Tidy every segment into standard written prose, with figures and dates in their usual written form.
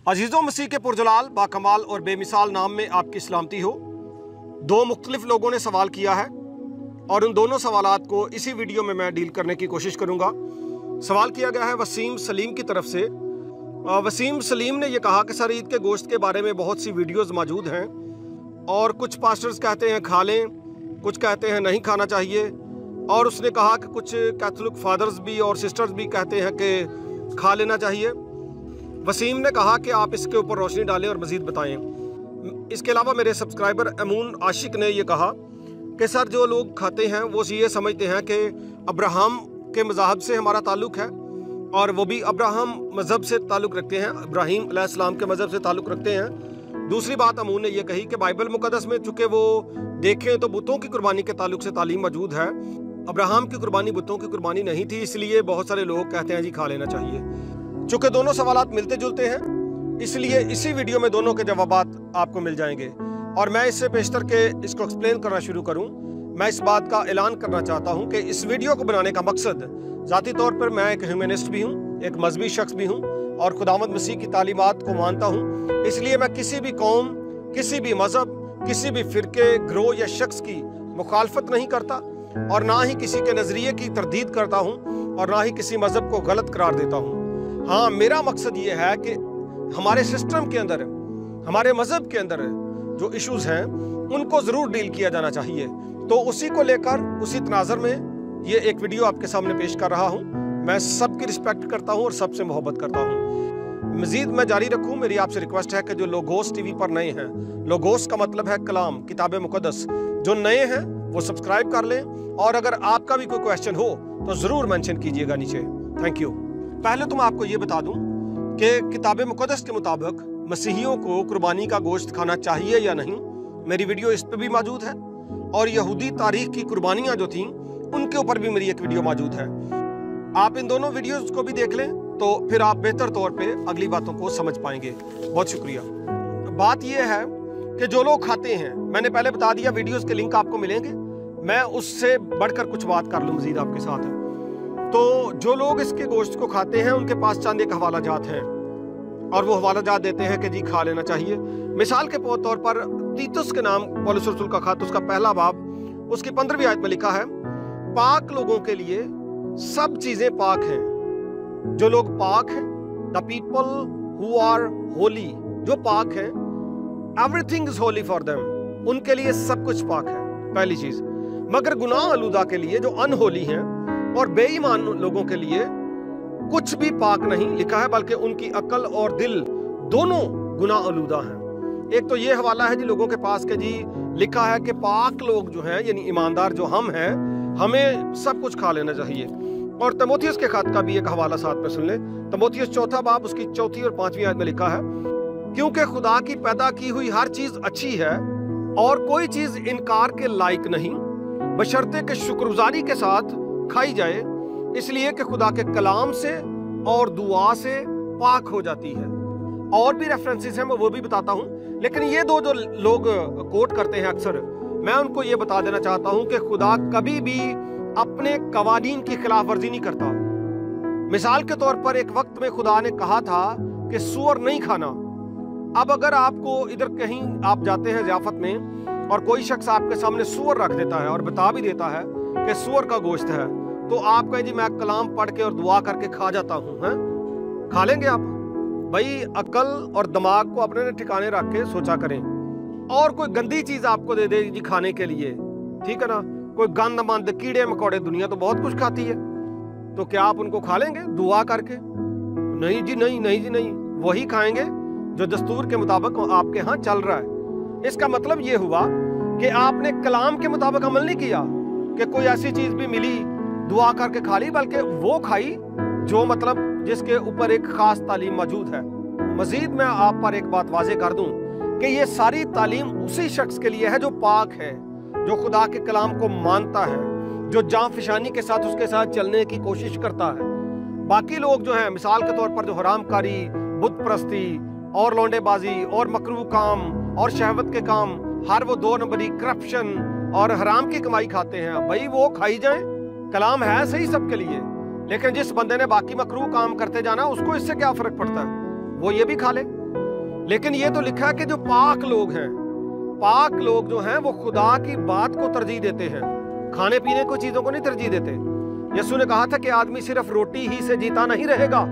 अजीज़ों मसीह के पुरजलाल बाकमाल और बेमिसाल नाम में आपकी सलामती हो। दो मुख्तलिफ लोगों ने सवाल किया है और उन दोनों सवालात को इसी वीडियो में मैं डील करने की कोशिश करूंगा। सवाल किया गया है वसीम सलीम की तरफ से। वसीम सलीम ने यह कहा कि सर ईद के गोश्त के बारे में बहुत सी वीडियोज़ मौजूद हैं और कुछ पास्टर्स कहते हैं खा लें, कुछ कहते हैं नहीं खाना चाहिए, और उसने कहा कि कुछ कैथोलिक फादर्स भी और सिस्टर्स भी कहते हैं कि खा लेना चाहिए। वसीम ने कहा कि आप इसके ऊपर रोशनी डालें और मज़ीद बताएं। इसके अलावा मेरे सब्सक्राइबर अमून आशिक ने यह कहा कि सर जो लोग खाते हैं वो ये समझते हैं कि अब्राहम के मज़हब से हमारा ताल्लुक़ है और वो भी अब्राहम मज़हब से ताल्लुक़ रखते हैं, इब्राहीम अलैहिस्सलाम के मज़हब से ताल्लुक़ रखते हैं। दूसरी बात अमून ने यह कही कि बाइबल मुक़द्दस में चूँकि वो देखें तो बुतों की कुर्बानी के ताल्लुक़ से तालीम मौजूद है। अब्राहम की कुर्बानी बुतों की कुर्बानी नहीं थी, इसलिए बहुत सारे लोग कहते हैं जी खा लेना चाहिए। चूँकि दोनों सवालात मिलते जुलते हैं, इसलिए इसी वीडियो में दोनों के जवाबात आपको मिल जाएंगे। और मैं इससे पेशतर के इसको एक्सप्लेन करना शुरू करूं, मैं इस बात का ऐलान करना चाहता हूं कि इस वीडियो को बनाने का मकसद ज़ाती तौर पर मैं एक ह्यूमनिस्ट भी हूं, एक मजहबी शख्स भी हूं और खुदावंद मसीह की तालीमात को मानता हूं। इसलिए मैं किसी भी कौम, किसी भी मज़हब, किसी भी फ़िरके, ग्रोह या शख्स की मुखालफत नहीं करता और ना ही किसी के नज़रिए की तरदीद करता हूँ और ना ही किसी मज़हब को गलत करार देता हूँ। हाँ, मेरा मकसद ये है कि हमारे सिस्टम के अंदर, हमारे मज़हब के अंदर जो इश्यूज़ हैं उनको ज़रूर डील किया जाना चाहिए। तो उसी को लेकर उसी तनाज़र में ये एक वीडियो आपके सामने पेश कर रहा हूँ। मैं सबकी रिस्पेक्ट करता हूँ और सबसे मोहब्बत करता हूँ। मज़ीद मैं जारी रखूँ, मेरी आपसे रिक्वेस्ट है कि जो लोगोस टीवी पर नए हैं, लोगोस का मतलब है कलाम, किताब मुक़द्दस, जो नए हैं वो सब्सक्राइब कर लें और अगर आपका भी कोई क्वेश्चन हो तो ज़रूर मेंशन कीजिएगा नीचे। Thank you. पहले तो मैं आपको ये बता दूं कि किताब मुक़द्दस के मुताबिक मसीहियों को कुर्बानी का गोश्त खाना चाहिए या नहीं। मेरी वीडियो इस पर भी मौजूद है और यहूदी तारीख की कुर्बानियाँ जो थीं उनके ऊपर भी मेरी एक वीडियो मौजूद है। आप इन दोनों वीडियोज़ को भी देख लें तो फिर आप बेहतर तौर पे अगली बातों को समझ पाएंगे। बहुत शुक्रिया। बात यह है कि जो लोग खाते हैं, मैंने पहले बता दिया, वीडियोज़ के लिंक आपको मिलेंगे, मैं उससे बढ़कर कुछ बात कर लूँ मज़ीद आपके साथ। तो जो लोग इसके गोश्त को खाते हैं उनके पास चंद एक हवाला जात हैं और वो हवाला जात देते हैं कि जी खा लेना चाहिए। मिसाल के तौर पर तीतुस के नाम पौलुस रसूल का खत, उसका पहला बाब, उसकी 15वीं आयत में लिखा है, पाक लोगों के लिए सब चीज़ें पाक हैं। जो लोग पाक हैं, the people who are holy, जो पाक हैं, everything is holy for them, उनके लिए सब कुछ पाक है, पहली चीज़। मगर गुनाह आलूदा के लिए, जो अनहोली हैं और बेईमान लोगों के लिए कुछ भी पाक नहीं, लिखा है बल्कि उनकी अकल और दिल दोनों गुनाह आलूदा हैं। एक तो ये हवाला है जी लोगों के पास के जी लिखा है कि पाक लोग जो हैं, यानी ईमानदार जो हम हैं, हमें सब कुछ खा लेना चाहिए। और तीमुथियुस के खत का भी एक हवाला साथ में सुन ले। तीमुथियुस चौथा बाब, उसकी 4 और 5वीं आयत में लिखा है, क्योंकि खुदा की पैदा की हुई हर चीज अच्छी है और कोई चीज इनकार के लायक नहीं, बशर्ते कि शुक्रगुजारी के साथ खाई जाए, इसलिए कि खुदा के कलाम से और दुआ से पाक हो जाती है। और भी रेफरेंसेस हैं, मैं वो भी बताता हूँ, लेकिन ये दो जो लोग कोट करते हैं अक्सर, मैं उनको ये बता देना चाहता हूँ कि खुदा कभी भी अपने कवानीन की खिलाफ वर्जी नहीं करता। मिसाल के तौर पर एक वक्त में खुदा ने कहा था कि सूअर नहीं खाना। अब अगर आपको इधर कहीं आप जाते हैं ज़ियाफत में और कोई शख्स आपके सामने सूअर रख देता है और बता भी देता है कि सूअर का गोश्त है, तो आप कहें जी मैं कलाम पढ़ के और दुआ करके खा जाता हूँ, हैं? खा लेंगे आप? भाई अकल और दिमाग को अपने ठिकाने रख के सोचा करें। और कोई गंदी चीज़ आपको दे दे जी खाने के लिए, ठीक है ना, कोई गंद मंद कीड़े मकोड़े, दुनिया तो बहुत कुछ खाती है, तो क्या आप उनको खा लेंगे दुआ करके? नहीं जी नहीं, नहीं जी नहीं, वही खाएंगे जो दस्तूर के मुताबिक आपके यहाँ चल रहा है। इसका मतलब ये हुआ कि आपने कलाम के मुताबिक अमल नहीं किया कि कोई ऐसी चीज़ भी मिली दुआ करके खा ली, बल्कि वो खाई जो मतलब जिसके ऊपर एक खास तालीम मौजूद है। मजीद मैं आप पर एक बात वाज़े कर दूं कि ये सारी तालीम उसी शख्स के लिए है जो पाक है, जो खुदा के कलाम को मानता है, जो जान फिशानी के साथ उसके साथ चलने की कोशिश करता है। बाकी लोग जो हैं, मिसाल के तौर पर जो हरामकारी, बुत परस्ती और लौंडेबाजी और मकरूह काम और शहवत के काम, हर वो 2 नंबरी करप्शन और हराम की कमाई खाते हैं, भाई वो खाई जाए। कलाम है सही सबके लिए, लेकिन जिस बंदे ने बाकी मकरूह काम करते जाना, उसको इससे क्या फर्क पड़ता है, वो ये भी खा ले। लेकिन ये तो लिखा है कि जो पाक लोग हैं, पाक लोग जो हैं वो खुदा की बात को तरजीह देते हैं, खाने पीने को चीजों को नहीं तरजीह देते। यीशु ने कहा था कि आदमी सिर्फ रोटी ही से जीता नहीं रहेगा,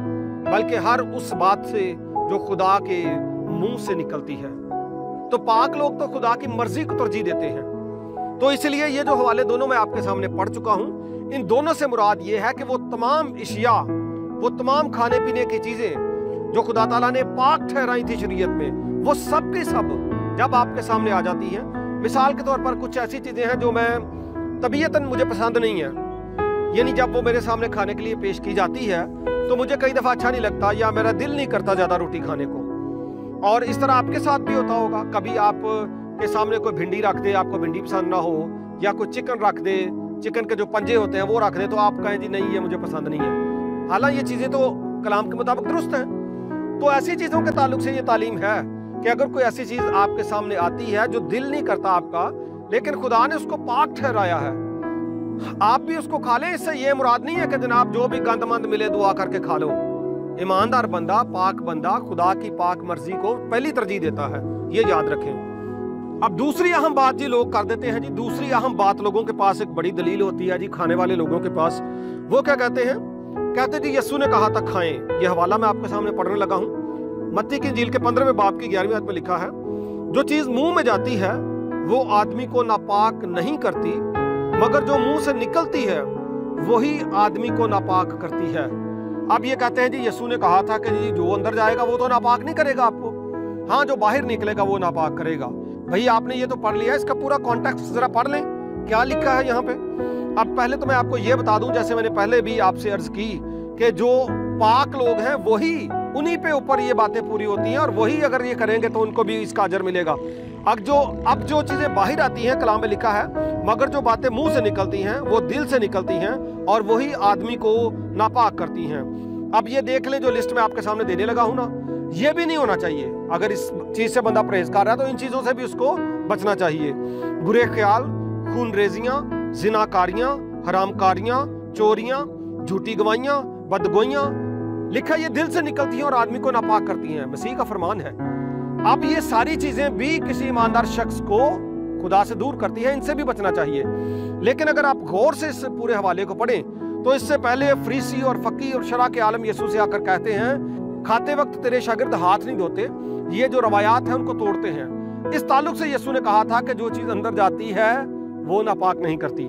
बल्कि हर उस बात से जो खुदा के मुंह से निकलती है। तो पाक लोग तो खुदा की मर्जी को तरजीह देते हैं। तो इसलिए ये जो हवाले दोनों मैं आपके सामने पढ़ चुका हूं, इन दोनों से मुराद ये है कि वो तमाम इशिया, वो तमाम खाने पीने की चीजें जो खुदा ताला ने पाक ठहराई थी शरीयत में, वो सब की सब जब आपके सामने आ जाती हैं। मिसाल के तौर पर कुछ ऐसी चीजें हैं जो मैं तबीयतन मुझे पसंद नहीं है, यानी जब वो मेरे सामने खाने के लिए पेश की जाती है तो मुझे कई दफा अच्छा नहीं लगता, या मेरा दिल नहीं करता ज्यादा रोटी खाने को। और इस तरह आपके साथ भी होता होगा, कभी आप के सामने कोई भिंडी रख दे, आपको भिंडी पसंद ना हो, या कोई चिकन रख दे, चिकन के जो पंजे होते हैं वो रख दे, तो आप कहें जी नहीं ये मुझे पसंद नहीं है। हालांकि ये चीजें तो कलाम के मुताबिक दुरुस्त हैं। तो ऐसी चीजों के ताल्लुक से ये तालीम है कि अगर कोई ऐसी चीज आपके सामने आती है जो दिल नहीं करता आपका, लेकिन खुदा ने उसको पाक ठहराया है, आप भी उसको खा लें। इससे ये मुराद नहीं है कि जनाब जो भी गंदमंद मिले दुआ करके खा लो। ईमानदार बंदा, पाक बंदा खुदा की पाक मर्जी को पहली तरजीह देता है, ये याद रखें। अब दूसरी अहम बात जी लोग कर देते हैं जी, दूसरी अहम बात लोगों के पास एक बड़ी दलील होती है जी, खाने वाले लोगों के पास। वो क्या कहते हैं? कहते जी यीशु ने कहा था खाएं। ये हवाला मैं आपके सामने पढ़ने लगा हूँ। मत्ती की इंजील के 15वें बाब की 11वीं आयत में लिखा है, जो चीज मुंह में जाती है वो आदमी को नापाक नहीं करती, मगर जो मुंह से निकलती है वही आदमी को नापाक करती है। अब ये कहते हैं जी यीशु ने कहा था कि जी जो अंदर जाएगा वो तो नापाक नहीं करेगा आपको, हाँ जो बाहर निकलेगा वो नापाक करेगा। भाई आपने ये तो पढ़ लिया, इसका पूरा कॉन्टेक्स्ट जरा पढ़ लें, क्या लिखा है यहाँ पे। अब पहले तो मैं आपको ये बता दूं, जैसे मैंने पहले भी आपसे अर्ज की कि जो पाक लोग हैं वही, उन्हीं पे ऊपर ये बातें पूरी होती हैं, और वही अगर ये करेंगे तो उनको भी इसका अजर मिलेगा। अब जो चीजें बाहर आती हैं, कलाम में लिखा है, मगर जो बातें मुंह से निकलती हैं वो दिल से निकलती हैं, और वही आदमी को नापाक करती हैं। अब ये देख लें जो लिस्ट में आपके सामने देने लगा हूं ना, ये भी नहीं होना चाहिए। अगर इस चीज से बंदा परहेज कर रहा है तो इन चीजों से भी उसको बचना चाहिए। बुरे ख्याल, खून रेजियां, जिनाकारियां, हरामकारियां, चोरियां, झूठी गवाहियां, बदगोइयां, लिखा ये दिल से निकलती हैं और आदमी को नापाक करती हैं। मसीह का फरमान है। अब ये सारी चीजें भी किसी ईमानदार शख्स को खुदा से दूर करती है, इनसे भी बचना चाहिए। लेकिन अगर आप गौर से इस पूरे हवाले को पढ़ें तो इससे पहले फरीसी और फकी और शरा के आलम यीशु से आकर कहते हैं, खाते वक्त तेरे शागिर्द हाथ नहीं धोते, ये जो रवायात है उनको तोड़ते हैं। इस ताल्लुक से यीशु ने कहा था कि जो चीज अंदर जाती है वो नापाक नहीं करती,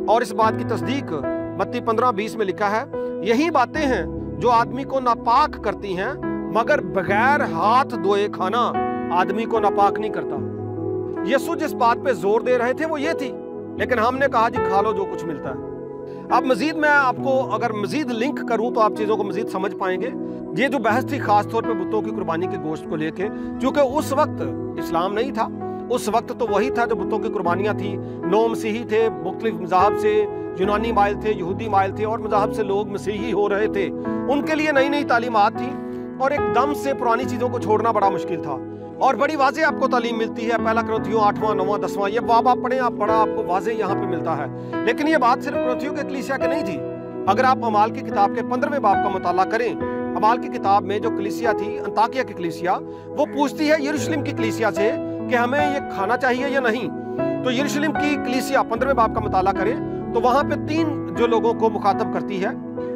और इस बात की तस्दीक मत्ती 15:20 में लिखा है, यही बातें हैं जो आदमी को नापाक करती हैं, मगर बगैर हाथ धोए खाना आदमी को नापाक नहीं करता। यीशु जिस बात पे जोर दे रहे थे वो ये थी, लेकिन हमने कहा जी खा लो जो कुछ मिलता है। अब मजीद मैं आपको अगर मजीद लिंक करूं तो आप चीजों को मजीद समझ पाएंगे। ये जो बहस थी खास तौर पे बुतों की कुर्बानी के गोश्त को लेके, क्योंकि उस वक्त इस्लाम नहीं था, उस वक्त तो वही था जो बुतों की कुर्बानियां थी। 9 मसीही थे, मुख्तलिफ मज़ाहब से, यूनानी माइल थे, यहूदी माइल थे, और मज़ाहब से लोग मसीही हो रहे थे। उनके लिए नई नई तालीमात थी, और एकदम से पुरानी चीज़ों को छोड़ना बड़ा मुश्किल था। और बड़ी वाज़े आपको तालीम मिलती है, पहला कुरिन्थियों 8वां 9वां 10वां, ये बाब आप पढ़ें, आप बड़ा आपको वाज़े यहाँ पे मिलता है। लेकिन ये बात सिर्फ कुरिन्थियों के कलीसिया के नहीं थी। अगर आप अमाल की किताब के 15वें बाब का मुताला करें, अमाल की किताब में जो कलीसिया थी, अंताकिया की कलीसिया, वो पूछती है यरूशलेम की कलीसिया से कि हमें ये खाना चाहिए या नहीं। तो यरूशलेम की कलीसिया 15वें बाब का मुताला करें तो वहां पे 3 जो लोगों को मुखातब करती है,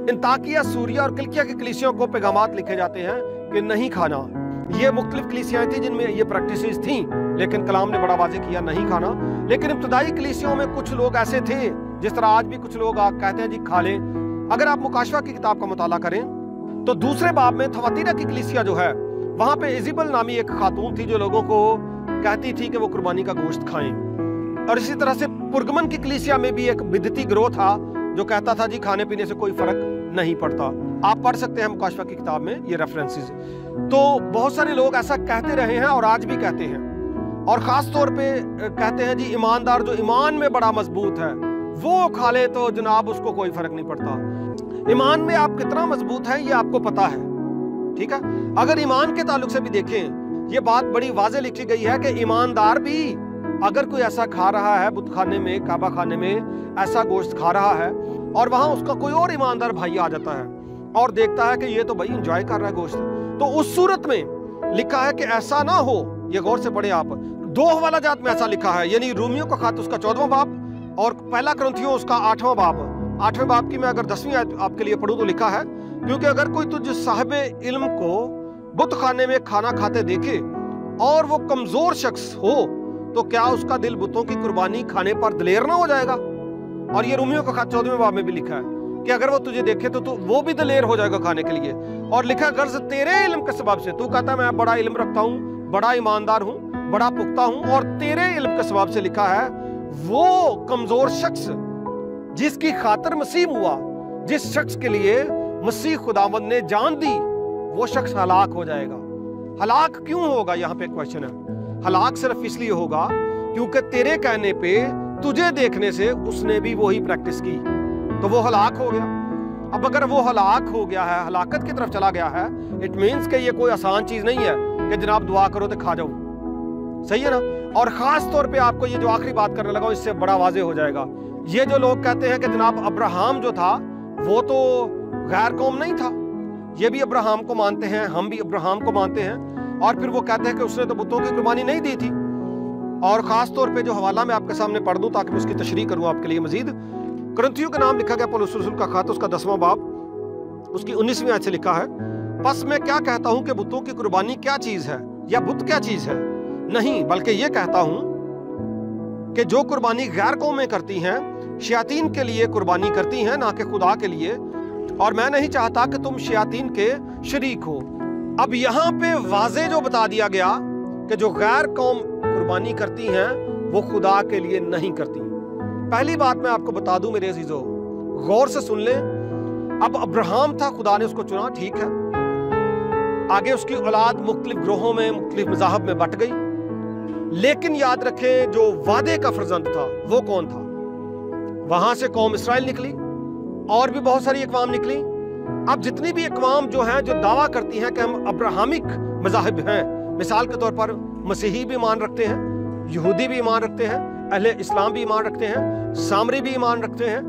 अंताकिया, सूरिया और किलिकिया की कलीसियों को पैगामात लिखे जाते हैं कि नहीं खाना। ये मुख्तलिफ कलीसियाएं थी जिनमें ये प्रैक्टिसेस थी, लेकिन कलाम ने बड़ा वाज़ेह किया नहीं खाना। लेकिन इब्तदाई कलीसियों में कुछ लोग ऐसे थे, जिस तरह आज भी कुछ लोग कहते हैं जी खा लें। अगर आप मुकाशवा की किताब का मुताला करें तो दूसरे बाब में थवातीरा की कलीसिया जो है, वहां पे इज़िबल नामी एक खातून थी जो लोगों को कहती थी कि वो कुर्बानी का गोश्त खाएं। और इसी तरह से पुरगमन की कलीसिया में भी एक बिदती गिरोह था जो कहता था जी खाने पीने से कोई फर्क नहीं पड़ता। आप पढ़ सकते हैं मुकाशवा की किताब में ये रेफरेंसेस। तो बहुत सारे लोग ऐसा कहते रहे हैं और आज भी कहते हैं, और खास तौर पे कहते हैं जी ईमानदार जो ईमान में बड़ा मजबूत है वो खा ले तो जनाब उसको कोई फर्क नहीं पड़ता। ईमान में आप कितना मजबूत है ये आपको पता है, ठीक है। अगर ईमान के ताल्लुक से भी देखें, ये बात बड़ी वाज़ेह लिखी गई है कि ईमानदार भी अगर कोई ऐसा खा रहा है, बुत खाने में, काबा खाने में ऐसा गोश्त खा रहा है, और वहां उसका कोई और ईमानदार भाई आ जाता है और देखता है कि ये तो भाई एंजॉय कर रहा है गोश्त, तो उस सूरत में लिखा है कि ऐसा ना हो, ये गौर से पढ़े आप, 2 हवाला जात में ऐसा लिखा है, यानी रूमियों का खत उसका 14वां बाब और पहला कुरिन्थियों उसका 8वां बाब। 8वें बाब की मैं अगर 10वीं आयत आपके लिए पढ़ूं तो लिखा है, क्योंकि अगर कोई तुझ साहिबे इल्म को बुत खाने में खाना खाते देखे और वो कमजोर शख्स हो तो क्या उसका दिल बुतों की कुर्बानी खाने पर दिलेर ना हो जाएगा। और ये रूमियों का खत 14वें बाब में भी लिखा है कि अगर वो तुझे देखे तो वो भी दिलेर हो जाएगा खाने के लिए। और लिखा गर्ज तेरे इल्म के सबब से, तू कहता है मैं बड़ा इल्म रखता हूँ, बड़ा ईमानदार हूँ, बड़ा पुख्ता हूँ, और तेरे इल्म के सबब से लिखा है वो कमजोर शख्स जिसकी खातिर मसीह हुआ, जिस शख्स के लिए मसीह खुदावंद ने जान दी, वो शख्स हलाक हो जाएगा। हलाक क्यों होगा, यहाँ पे क्वेश्चन है। हलाक सिर्फ इसलिए होगा क्योंकि तेरे कहने पे तुझे देखने से उसने भी वही प्रैक्टिस की, तो वो हलाक हो गया। अब अगर वो हलाक हो गया है, हलाकत की तरफ चला गया है, इट मीन्स कि ये कोई आसान चीज नहीं है कि जनाब दुआ करो तो खा जाओ, सही है ना। और खास तौर पे आपको ये जो आखिरी बात करने लगा इससे बड़ा वाजे हो जाएगा। ये जो लोग कहते हैं कि जनाब अब्राहम जो था वो तो गैर कौम नहीं था, ये भी अब्राहम को मानते हैं, हम भी अब्राहम को मानते हैं, और फिर वो कहते हैं कि उसने तो बुतों की कुर्बानी नहीं दी थी। और खास तौर पे जो हवाला मैं आपके सामने पढ़ दूं ताकि मैं उसकी तशरीह करूं आपके लिए मजीद। कुरिन्थियों का नाम लिखा गया पौलुस रसूल का खत, उसका 10वां बाब, उसकी 19वीं आयत से लिखा है, बस मैं क्या कहता हूं कि बुतों की कुर्बानी क्या चीज है या बुत क्या चीज है, नहीं बल्कि ये कहता हूं कि जो कुर्बानी गैर कौमें करती हैं शयातीन के लिए कुर्बानी करती हैं, ना कि खुदा के लिए, और मैं नहीं चाहता कि तुम शयातीन के शरीक हो। अब यहाँ पे वाजे जो बता दिया गया कि जो गैर कौम कुर्बानी करती हैं वो खुदा के लिए नहीं करती। पहली बात मैं आपको बता दूं मेरे अजीजों, गौर से सुन लें। अब अब्राहम था, खुदा ने उसको चुना, ठीक है। आगे उसकी औलाद मुख्तलिफ ग्रोहों में, मुख्तलिफ मज़ाहब में बट गई, लेकिन याद रखें जो वादे का फर्जंद था वो कौन था। वहां से कौम इसराइल निकली और भी बहुत सारी अक़वाम निकली। अब जितनी भी अक़वाम जो हैं जो दावा करती हैं कि हम अब्राहमिक मज़ाहिब हैं, मिसाल के तौर पर मसीही भी ईमान रखते हैं, यहूदी भी ईमान रखते हैं, अहले इस्लाम भी ईमान रखते हैं, सामरी भी ईमान रखते हैं,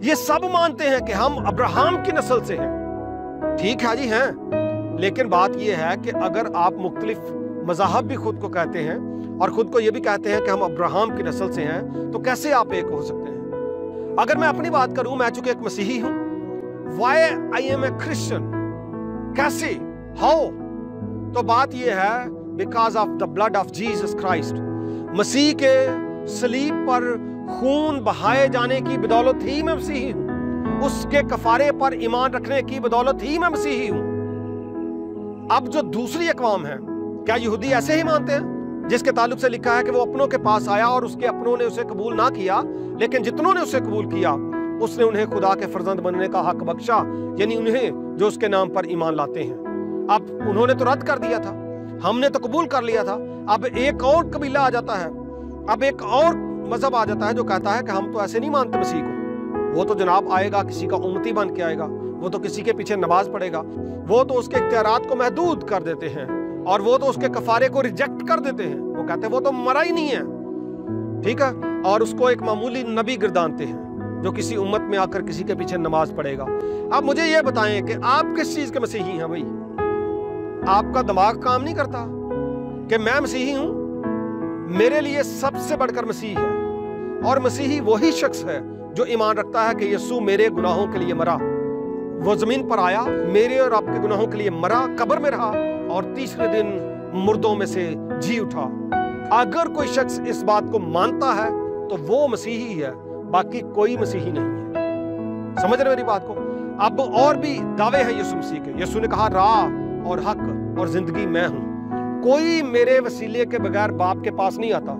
ये सब मानते हैं कि हम अब्राहम की नस्ल से हैं। ठीक है जी, हैं। लेकिन बात यह है कि अगर आप मुख्तलिफ मज़ाहब भी खुद को कहते हैं और खुद को यह भी कहते हैं कि हम अब्राहम की नस्ल से हैं, तो कैसे आप एक हो सकते हैं। अगर मैं अपनी बात करूं, मैं चूंकि एक मसीही हूं, why I am a Christian, कैसे, हाउ, तो बात यह है because of the blood of Jesus Christ. मसीह के सलीब पर खून बहाए जाने की बदौलत ही मैं मसीही हूं, उसके कफारे पर ईमान रखने की बदौलत ही मैं मसीही हूं। अब जो दूसरी अक़वाम है, क्या यहूदी ऐसे ही मानते हैं जिसके ताल्लुक से लिखा है कि वो अपनों के पास आया और उसके अपनों ने उसे कबूल ना किया, लेकिन जितनों ने उसे कबूल किया उसने उन्हें खुदा के फर्जंद बनने का हक बख्शा, यानी उन्हें जो उसके नाम पर ईमान लाते हैं। अब उन्होंने तो रद्द कर दिया था, हमने तो कबूल कर लिया था। अब एक और कबीला आ जाता है, अब एक और मजहब आ जाता है जो कहता है कि हम तो ऐसे नहीं मानते मसीह को, वो तो जनाब आएगा किसी का उम्मती बन के आएगा, वो तो किसी के पीछे नमाज पढ़ेगा, वो तो उसके इख्तियारात को महदूद कर देते हैं और वो तो उसके कफारे को रिजेक्ट कर देते हैं। वो कहते हैं वो तो मरा ही नहीं है, ठीक है, और उसको एक मामूली नबी गिरदानते हैं जो किसी उम्मत में आकर किसी के पीछे नमाज पढ़ेगा। अब मुझे ये बताएं कि आप किस चीज के मसीही हैं भाई। आपका दिमाग काम नहीं करता कि मैं मसीही हूं, मेरे लिए सबसे बढ़कर मसीह है, और मसीही वही शख्स है जो ईमान रखता है कि यीशु मेरे गुनाहों के लिए मरा, वो जमीन पर आया, मेरे और आपके गुनाहों के लिए मरा, कब्र में रहा और तीसरे दिन मुर्दों में से जी उठा। अगर कोई शख्स इस बात को मानता है तो वो मसीही है, बाकी कोई मसीही नहीं है। समझ रहे मेरी बात को। अब और भी दावे हैं यीशु मसीह के। यीशु ने कहा राह और हक और जिंदगी मैं हूं, कोई मेरे वसीले के बगैर बाप के पास नहीं आता।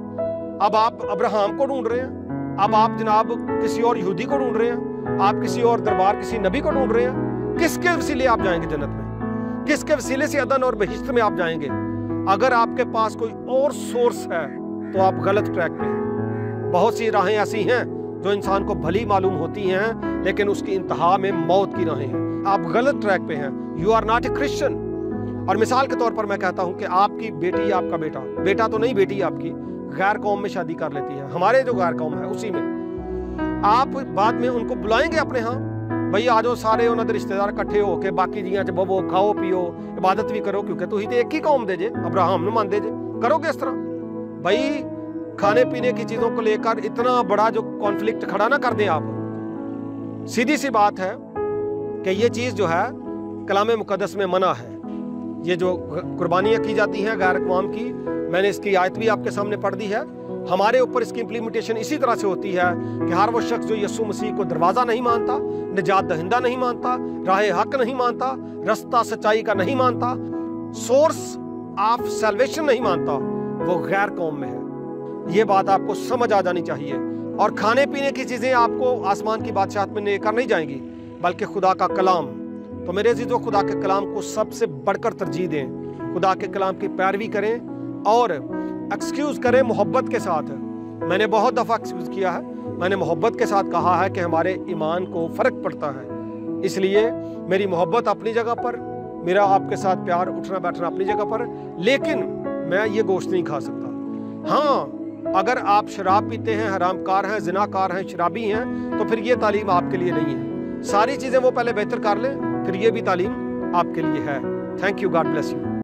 अब आप अब्राहम को ढूंढ रहे हैं, अब आप जनाब किसी और यहूदी को ढूंढ रहे हैं, आप किसी और दरबार किसी नबी को ढूंढ रहे हैं। किसके वसीले आप जाएंगे जन्नत में, किसके वसीले से अदन और बहिश्त में आप जाएंगे। अगर आपके पास कोई और सोर्स है तो आप गलत ट्रैक पे हैं। बहुत सी राहें ऐसी हैं जो इंसान को भली मालूम होती हैं, लेकिन उसकी इंतहा में मौत की राहें हैं। आप गलत ट्रैक पे हैं, you are not a Christian. और मिसाल के तौर पर मैं कहता हूं कि आपकी बेटी, आपका बेटा, बेटा तो नहीं बेटी आपकी, गैर कौम में शादी कर लेती है, हमारे जो गैर कौम है उसी में, आप बाद में उनको बुलाएंगे अपने यहाँ, ਬਈ ਆ ਜਾਓ ਸਾਰੇ ਉਹਨਾਂ ਦੇ ਰਿਸ਼ਤੇਦਾਰ ਇਕੱਠੇ ਹੋ ਕੇ ਬਾਕੀ ਜੀਆਂ 'ਚ ਬਵੋ, ਖਾਓ ਪੀਓ, ਇਬਾਦਤ ਵੀ ਕਰੋ, ਕਿਉਂਕਿ ਤੁਸੀਂ ਤੇ ਇੱਕ ਹੀ ਕੌਮ ਦੇ ਜੇ, अब्राहम ਨੂੰ ਮੰਨਦੇ ਜੇ, करोगे इस तरह? भाई खाने पीने की चीज़ों को लेकर इतना बड़ा जो कॉन्फ्लिक्ट खड़ा ना कर दें आप। सीधी सी बात है कि ये चीज़ जो है कलाम मुक़द्दस में मना है। ये जो कुर्बानियाँ की जाती हैं गैर अक़वाम की, मैंने इसकी आयत भी आपके सामने पढ़ दी है। हमारे ऊपर इसकी इम्प्लीमेंटेशन इसी तरह से होती है कि हर वो शख्स जो यीशु मसीह को दरवाज़ा नहीं मानता, निजात दहिंदा नहीं मानता, राह हक नहीं मानता, रास्ता सच्चाई का नहीं मानता, सोर्स ऑफ सैल्वेशन नहीं मानता, वो गैर कौम में है। ये बात आपको समझ आ जानी चाहिए। और खाने पीने की चीज़ें आपको आसमान की बादशाहत में लेकर नहीं जाएंगी, बल्कि खुदा का कलाम। तो मेरे अज़ीज़ों, खुदा के कलाम को सबसे बढ़कर तरजीह दें, खुदा के कलाम की पैरवी करें और एक्सक्यूज़ करें मोहब्बत के साथ। मैंने बहुत दफ़ा एक्सक्यूज़ किया है, मैंने मोहब्बत के साथ कहा है कि हमारे ईमान को फ़र्क पड़ता है। इसलिए मेरी मोहब्बत अपनी जगह पर, मेरा आपके साथ प्यार उठना बैठना अपनी जगह पर, लेकिन मैं ये गोश्त नहीं खा सकता। हाँ, अगर आप शराब पीते हैं, हरामकार हैं, ज़िनाकार हैं, शराबी हैं, तो फिर ये तालीम आपके लिए नहीं है। सारी चीज़ें वो पहले बेहतर कर लें, फिर ये भी तालीम आपके लिए है। Thank you, God bless you.